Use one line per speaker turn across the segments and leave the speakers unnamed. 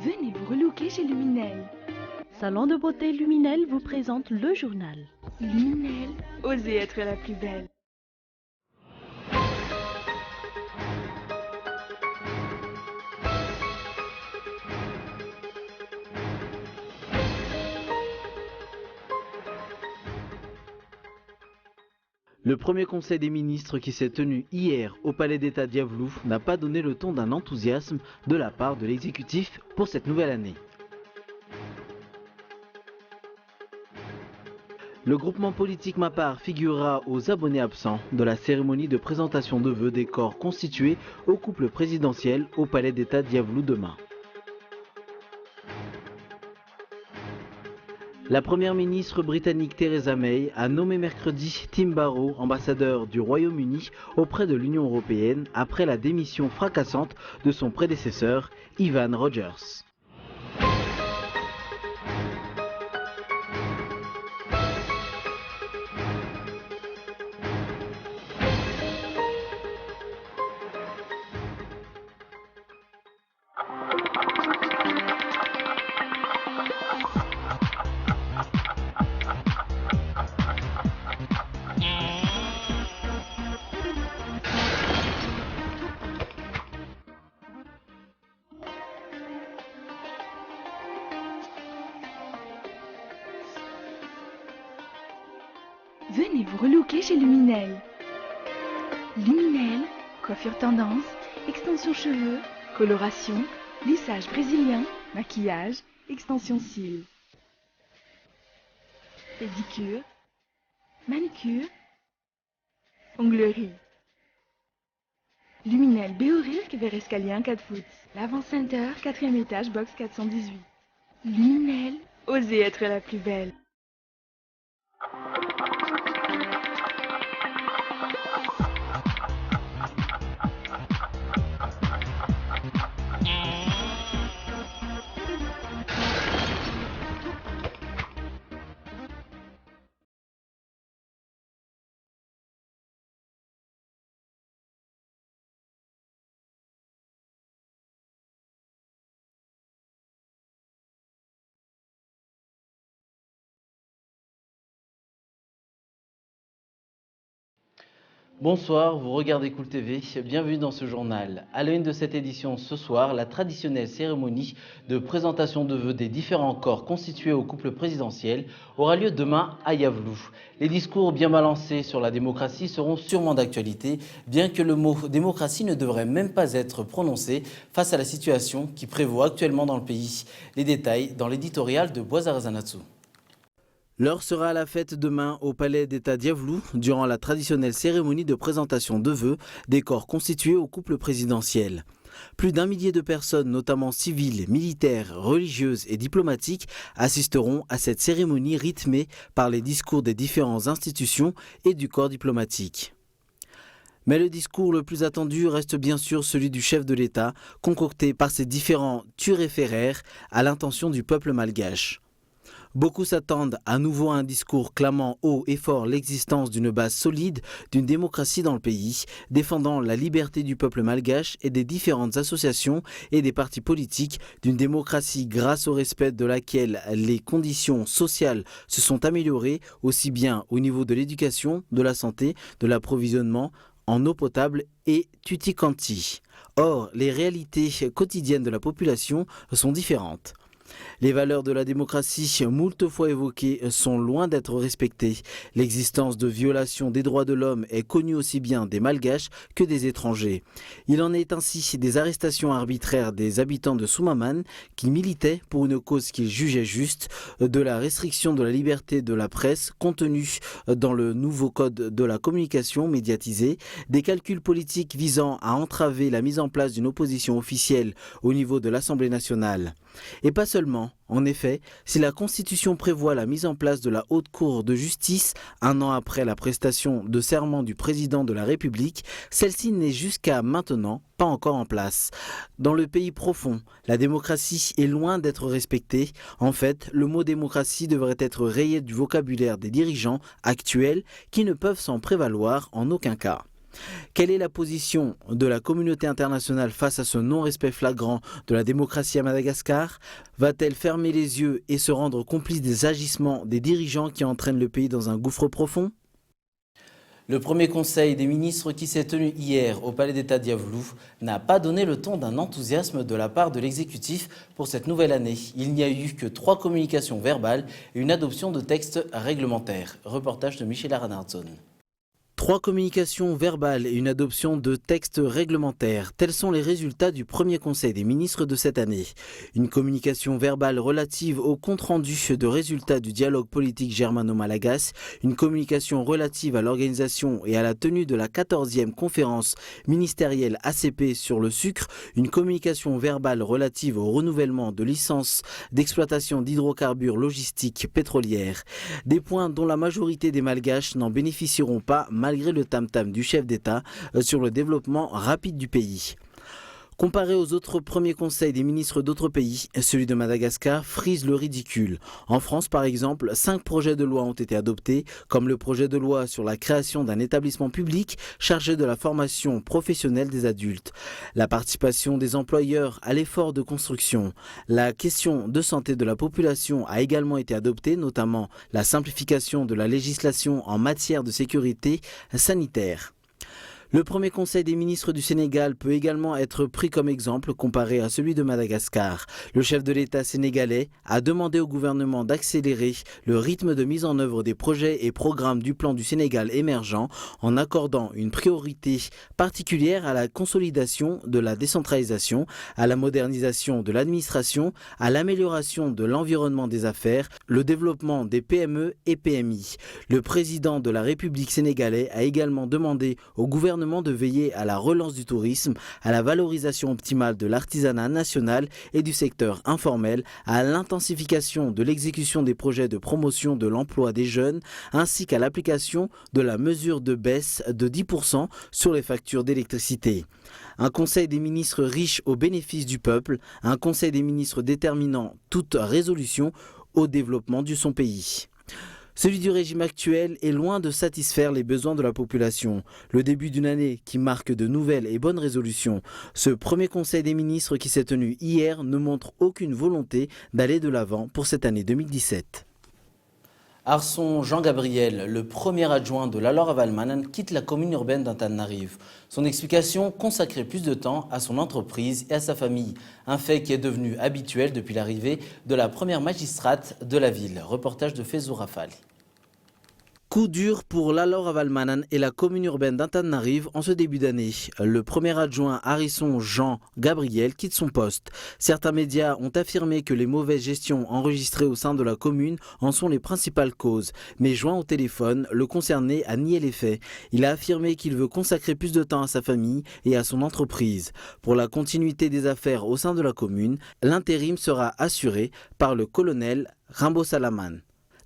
Venez vous relooker chez Luminel.
Salon de beauté Luminel vous présente le journal.
Luminel, osez être la plus belle.
Le premier conseil des ministres qui s'est tenu hier au Palais d'État d'Iavlou n'a pas donné le ton d'un enthousiasme de la part de l'exécutif pour cette nouvelle année. Le groupement politique Mapar figurera aux abonnés absents de la cérémonie de présentation de vœux des corps constitués au couple présidentiel au Palais d'État d'Iavlou demain. La première ministre britannique Theresa May a nommé mercredi Tim Barrow ambassadeur du Royaume-Uni auprès de l'Union européenne après la démission fracassante de son prédécesseur, Ivan Rogers.
Venez vous relooker chez Luminel. Luminel, coiffure tendance, extension cheveux, coloration, lissage brésilien, maquillage, extension cils. Pédicure, manicure, onglerie. Luminel Béorilk vers escalier 1 4 foot. L'avant-center, 4e étage, box 418. Luminel, osez être la plus belle.
Bonsoir, vous regardez Cool TV, bienvenue dans ce journal. À la une de cette édition ce soir, la traditionnelle cérémonie de présentation de vœux des différents corps constitués au couple présidentiel aura lieu demain à Iavlou. Les discours bien balancés sur la démocratie seront sûrement d'actualité, bien que le mot démocratie ne devrait même pas être prononcé face à la situation qui prévaut actuellement dans le pays. Les détails dans l'éditorial de Boazar Zanatsu. L'heure sera à la fête demain au Palais d'État d'Iavlou durant la traditionnelle cérémonie de présentation de vœux des corps constitués au couple présidentiel. Plus d'1 millier de personnes, notamment civiles, militaires, religieuses et diplomatiques, assisteront à cette cérémonie rythmée par les discours des différentes institutions et du corps diplomatique. Mais le discours le plus attendu reste bien sûr celui du chef de l'État, concocté par ses différents turiféraires à l'intention du peuple malgache. Beaucoup s'attendent à nouveau à un discours clamant haut et fort l'existence d'une base solide d'une démocratie dans le pays, défendant la liberté du peuple malgache et des différentes associations et des partis politiques, d'une démocratie grâce au respect de laquelle les conditions sociales se sont améliorées aussi bien au niveau de l'éducation, de la santé, de l'approvisionnement en eau potable et tutti quanti. Or, les réalités quotidiennes de la population sont différentes. Les valeurs de la démocratie, moult fois évoquées, sont loin d'être respectées. L'existence de violations des droits de l'homme est connue aussi bien des Malgaches que des étrangers. Il en est ainsi des arrestations arbitraires des habitants de Soumaman qui militaient pour une cause qu'ils jugeaient juste, de la restriction de la liberté de la presse contenue dans le nouveau code de la communication médiatisée, des calculs politiques visant à entraver la mise en place d'une opposition officielle au niveau de l'Assemblée nationale. Et pas seulement. En effet, si la Constitution prévoit la mise en place de la Haute Cour de justice 1 an après la prestation de serment du président de la République, celle-ci n'est jusqu'à maintenant pas encore en place. Dans le pays profond, la démocratie est loin d'être respectée. En fait, le mot démocratie devrait être rayé du vocabulaire des dirigeants actuels qui ne peuvent s'en prévaloir en aucun cas. Quelle est la position de la communauté internationale face à ce non-respect flagrant de la démocratie à Madagascar? Va-t-elle fermer les yeux et se rendre complice des agissements des dirigeants qui entraînent le pays dans un gouffre profond? Le premier conseil des ministres qui s'est tenu hier au palais d'État d'Iavlou n'a pas donné le ton d'un enthousiasme de la part de l'exécutif pour cette nouvelle année. Il n'y a eu que 3 communications verbales et une adoption de textes réglementaires. Reportage de Michel Aranardzon. 3 communications verbales et une adoption de textes réglementaires. Tels sont les résultats du premier conseil des ministres de cette année. Une communication verbale relative au compte-rendu de résultats du dialogue politique germano-malagasy, une communication relative à l'organisation et à la tenue de la 14e conférence ministérielle ACP sur le sucre, une communication verbale relative au renouvellement de licences d'exploitation d'hydrocarbures logistiques pétrolières. Des points dont la majorité des Malgaches n'en bénéficieront pas malgré le tam-tam du chef d'État sur le développement rapide du pays. Comparé aux autres premiers conseils des ministres d'autres pays, celui de Madagascar frise le ridicule. En France, par exemple, 5 projets de loi ont été adoptés, comme le projet de loi sur la création d'un établissement public chargé de la formation professionnelle des adultes, la participation des employeurs à l'effort de construction. La question de santé de la population a également été adoptée, notamment la simplification de la législation en matière de sécurité sanitaire. Le premier conseil des ministres du Sénégal peut également être pris comme exemple comparé à celui de Madagascar. Le chef de l'État sénégalais a demandé au gouvernement d'accélérer le rythme de mise en œuvre des projets et programmes du plan du Sénégal émergent en accordant une priorité particulière à la consolidation de la décentralisation, à la modernisation de l'administration, à l'amélioration de l'environnement des affaires, le développement des PME et PMI. Le président de la République sénégalaise a également demandé au gouvernement de veiller à la relance du tourisme, à la valorisation optimale de l'artisanat national et du secteur informel, à l'intensification de l'exécution des projets de promotion de l'emploi des jeunes, ainsi qu'à l'application de la mesure de baisse de 10% sur les factures d'électricité. Un conseil des ministres riche au bénéfice du peuple, un conseil des ministres déterminant toute résolution au développement de son pays. Celui du régime actuel est loin de satisfaire les besoins de la population. Le début d'une année qui marque de nouvelles et bonnes résolutions. Ce premier conseil des ministres qui s'est tenu hier ne montre aucune volonté d'aller de l'avant pour cette année 2017. Arson Jean-Gabriel, le premier adjoint de Lalor Avalmanan, quitte la commune urbaine d'Antananarive. Son explication, consacrer plus de temps à son entreprise et à sa famille. Un fait qui est devenu habituel depuis l'arrivée de la première magistrate de la ville. Reportage de Fezou Rafali. Coup dur pour Lalor Avalmanan et la commune urbaine d'Antananarive en ce début d'année. Le premier adjoint Harrison Jean Gabriel quitte son poste. Certains médias ont affirmé que les mauvaises gestions enregistrées au sein de la commune en sont les principales causes. Mais joint au téléphone, le concerné a nié les faits. Il a affirmé qu'il veut consacrer plus de temps à sa famille et à son entreprise. Pour la continuité des affaires au sein de la commune, l'intérim sera assuré par le colonel Rimbo Salaman.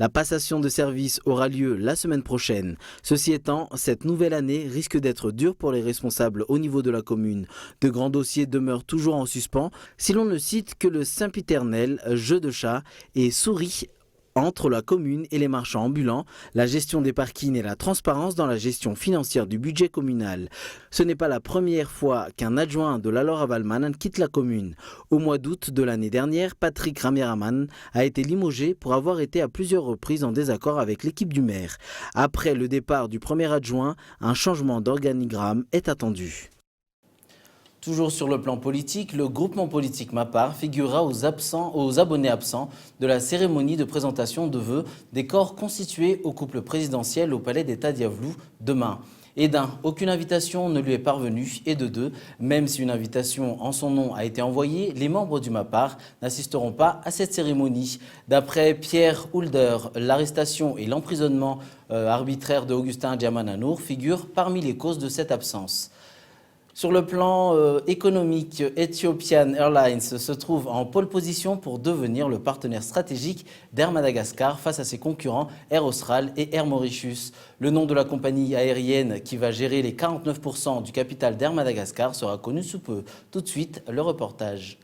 La passation de service aura lieu la semaine prochaine. Ceci étant, cette nouvelle année risque d'être dure pour les responsables au niveau de la commune. De grands dossiers demeurent toujours en suspens, si l'on ne cite que le sempiternel jeu de chat et souris entre la commune et les marchands ambulants, la gestion des parkings et la transparence dans la gestion financière du budget communal. Ce n'est pas la première fois qu'un adjoint de Lalor Avalmanan quitte la commune. Au mois d'août de l'année dernière, Patrick Ramiraman a été limogé pour avoir été à plusieurs reprises en désaccord avec l'équipe du maire. Après le départ du premier adjoint, un changement d'organigramme est attendu. Toujours sur le plan politique, le groupement politique MAPAR figurera aux abonnés absents de la cérémonie de présentation de vœux des corps constitués au couple présidentiel au palais d'État d'Iavlou demain. Et d'un, aucune invitation ne lui est parvenue, et de deux, même si une invitation en son nom a été envoyée, les membres du MAPAR n'assisteront pas à cette cérémonie. D'après Pierre Houlder, l'arrestation et l'emprisonnement arbitraire de Augustin Diamananour figurent parmi les causes de cette absence. Sur le plan économique, Ethiopian Airlines se trouve en pole position pour devenir le partenaire stratégique d'Air Madagascar face à ses concurrents Air Austral et Air Mauritius. Le nom de la compagnie aérienne qui va gérer les 49% du capital d'Air Madagascar sera connu sous peu. Tout de suite, le reportage.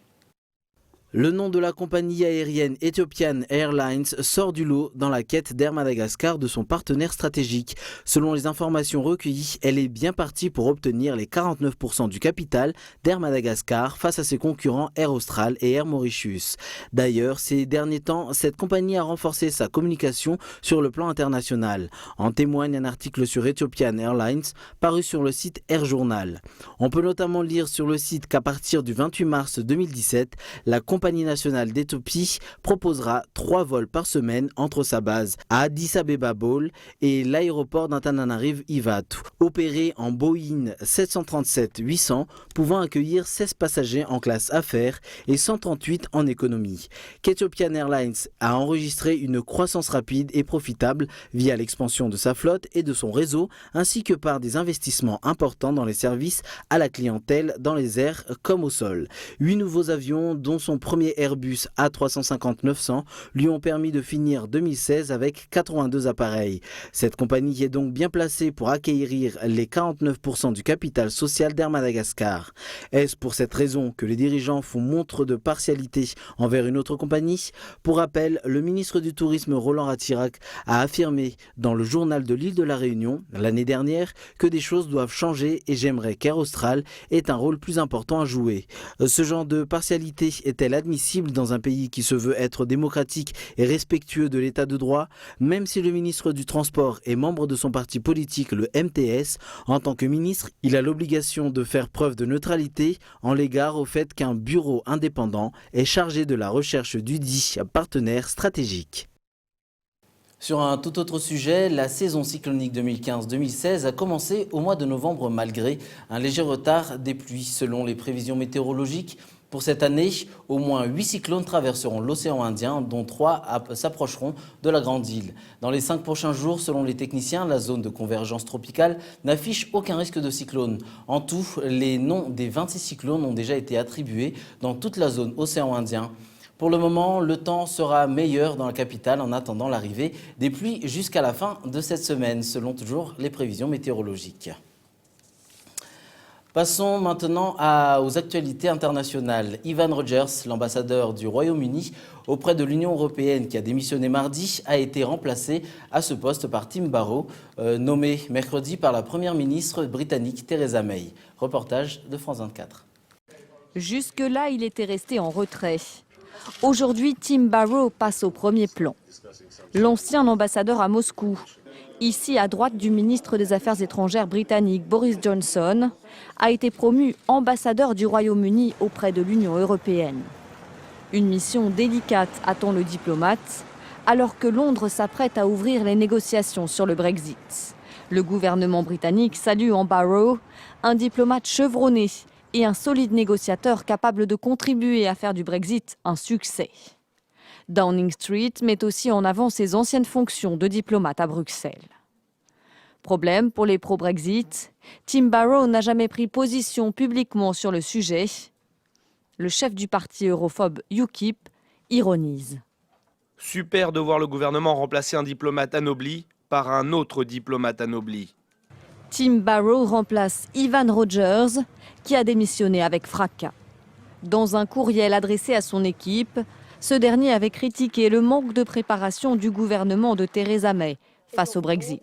Le nom de la compagnie aérienne Ethiopian Airlines sort du lot dans la quête d'Air Madagascar de son partenaire stratégique. Selon les informations recueillies, elle est bien partie pour obtenir les 49% du capital d'Air Madagascar face à ses concurrents Air Austral et Air Mauritius. D'ailleurs, ces derniers temps, cette compagnie a renforcé sa communication sur le plan international. En témoigne un article sur Ethiopian Airlines paru sur le site Air Journal. On peut notamment lire sur le site qu'à partir du 28 mars 2017, la compagnie nationale d'Éthiopie proposera 3 vols par semaine entre sa base à Addis Abeba Bole et l'aéroport d'Antananarive Ivatu, opéré en Boeing 737-800 pouvant accueillir 16 passagers en classe affaires et 138 en économie. Ethiopian Airlines a enregistré une croissance rapide et profitable via l'expansion de sa flotte et de son réseau ainsi que par des investissements importants dans les services à la clientèle dans les airs comme au sol. 8 nouveaux avions dont son premier Airbus A350-900 lui ont permis de finir 2016 avec 82 appareils. Cette compagnie est donc bien placée pour acquérir les 49% du capital social d'Air Madagascar. Est-ce pour cette raison que les dirigeants font montre de partialité envers une autre compagnie? Pour rappel, le ministre du Tourisme Roland Ratirac a affirmé dans le journal de l'île de la Réunion l'année dernière que des choses doivent changer et j'aimerais qu'Air Austral ait un rôle plus important à jouer. Ce genre de partialité est-elle admissible dans un pays qui se veut être démocratique et respectueux de l'état de droit? Même si le ministre du Transport est membre de son parti politique, le MTS, en tant que ministre, il a l'obligation de faire preuve de neutralité en l'égard au fait qu'un bureau indépendant est chargé de la recherche du dit partenaire stratégique. Sur un tout autre sujet, la saison cyclonique 2015-2016 a commencé au mois de novembre malgré un léger retard des pluies. Selon les prévisions météorologiques, pour cette année, au moins 8 cyclones traverseront l'océan Indien, dont 3 s'approcheront de la Grande Île. Dans les 5 prochains jours, selon les techniciens, la zone de convergence tropicale n'affiche aucun risque de cyclone. En tout, les noms des 26 cyclones ont déjà été attribués dans toute la zone océan Indien. Pour le moment, le temps sera meilleur dans la capitale en attendant l'arrivée des pluies jusqu'à la fin de cette semaine, selon toujours les prévisions météorologiques. Passons maintenant aux actualités internationales. Ivan Rogers, l'ambassadeur du Royaume-Uni auprès de l'Union européenne qui a démissionné mardi, a été remplacé à ce poste par Tim Barrow, nommé mercredi par la première ministre britannique Theresa May. Reportage de France 24.
Jusque-là, il était resté en retrait. Aujourd'hui, Tim Barrow passe au premier plan. L'ancien ambassadeur à Moscou, ici à droite du ministre des Affaires étrangères britannique Boris Johnson, a été promu ambassadeur du Royaume-Uni auprès de l'Union européenne. Une mission délicate, attend le diplomate, alors que Londres s'apprête à ouvrir les négociations sur le Brexit. Le gouvernement britannique salue en Barrow un diplomate chevronné et un solide négociateur capable de contribuer à faire du Brexit un succès. Downing Street met aussi en avant ses anciennes fonctions de diplomate à Bruxelles. Problème pour les pro-Brexit, Tim Barrow n'a jamais pris position publiquement sur le sujet. Le chef du parti europhobe UKIP ironise.
Super de voir le gouvernement remplacer un diplomate anobli par un autre diplomate anobli.
Tim Barrow remplace Ivan Rogers, qui a démissionné avec fracas. Dans un courriel adressé à son équipe, ce dernier avait critiqué le manque de préparation du gouvernement de Theresa May face au Brexit.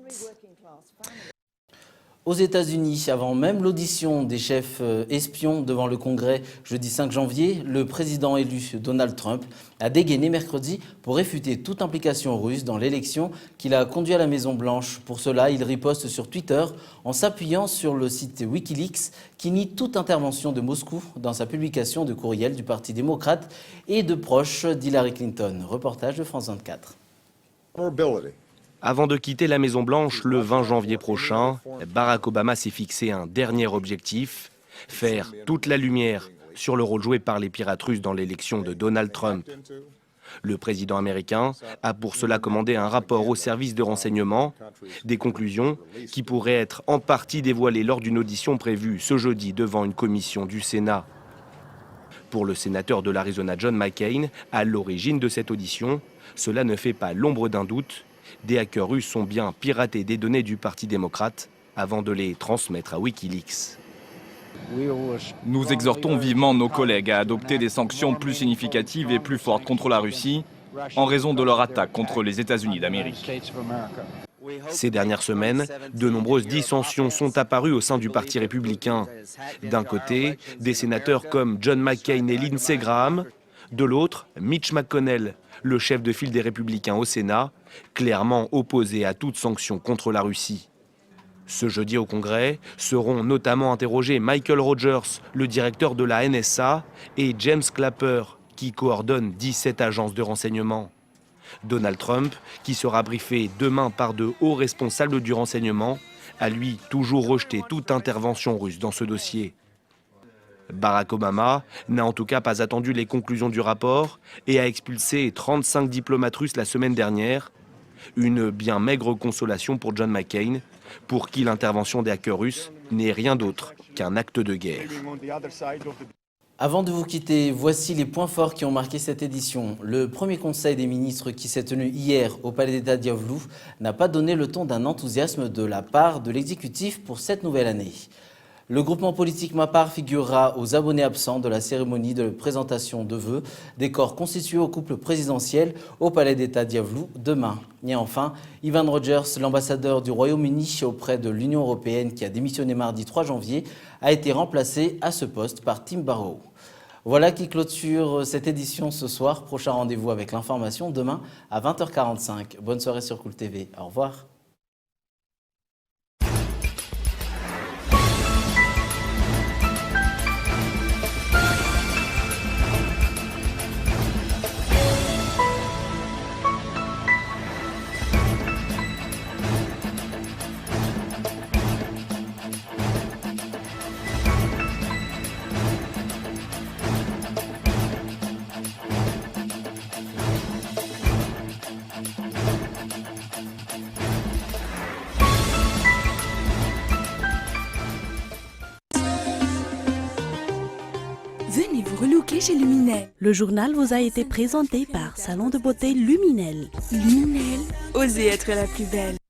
Aux États-Unis, avant même l'audition des chefs espions devant le Congrès jeudi 5 janvier, le président élu Donald Trump a dégainé mercredi pour réfuter toute implication russe dans l'élection qu'il a conduit à la Maison-Blanche. Pour cela, il riposte sur Twitter en s'appuyant sur le site Wikileaks qui nie toute intervention de Moscou dans sa publication de courriel du Parti démocrate et de proches d'Hillary Clinton. Reportage de France 24.
Avant de quitter la Maison-Blanche le 20 janvier prochain, Barack Obama s'est fixé un dernier objectif, faire toute la lumière sur le rôle joué par les pirates russes dans l'élection de Donald Trump. Le président américain a pour cela commandé un rapport au service de renseignement, des conclusions qui pourraient être en partie dévoilées lors d'une audition prévue ce jeudi devant une commission du Sénat. Pour le sénateur de l'Arizona John McCain, à l'origine de cette audition, cela ne fait pas l'ombre d'un doute. Des hackers russes ont bien piraté des données du Parti démocrate avant de les transmettre à Wikileaks.
Nous exhortons vivement nos collègues à adopter des sanctions plus significatives et plus fortes contre la Russie en raison de leur attaque contre les États-Unis d'Amérique.
Ces dernières semaines, de nombreuses dissensions sont apparues au sein du Parti républicain. D'un côté, des sénateurs comme John McCain et Lindsey Graham. De l'autre, Mitch McConnell, le chef de file des républicains au Sénat, clairement opposé à toute sanction contre la Russie. Ce jeudi au Congrès seront notamment interrogés Michael Rogers, le directeur de la NSA, et James Clapper, qui coordonne 17 agences de renseignement. Donald Trump, qui sera briefé demain par de hauts responsables du renseignement, a lui toujours rejeté toute intervention russe dans ce dossier. Barack Obama n'a en tout cas pas attendu les conclusions du rapport et a expulsé 35 diplomates russes la semaine dernière. Une bien maigre consolation pour John McCain, pour qui l'intervention des hackers russes n'est rien d'autre qu'un acte de guerre.
Avant de vous quitter, voici les points forts qui ont marqué cette édition. Le premier conseil des ministres qui s'est tenu hier au Palais d'État d'Iavlou n'a pas donné le ton d'un enthousiasme de la part de l'exécutif pour cette nouvelle année. Le groupement politique Mapar figurera aux abonnés absents de la cérémonie de présentation de vœux des corps constitués au couple présidentiel au Palais d'État d'Iavlou demain. Et enfin, Evan Rogers, l'ambassadeur du Royaume-Uni auprès de l'Union européenne qui a démissionné mardi 3 janvier, a été remplacé à ce poste par Tim Barrow. Voilà qui clôture cette édition ce soir. Prochain rendez-vous avec l'information demain à 20h45. Bonne soirée sur Cool TV. Au revoir.
Venez vous relooker chez Luminel.
Le journal vous a été présenté par Salon de beauté Luminel.
Luminel, osez être la plus belle.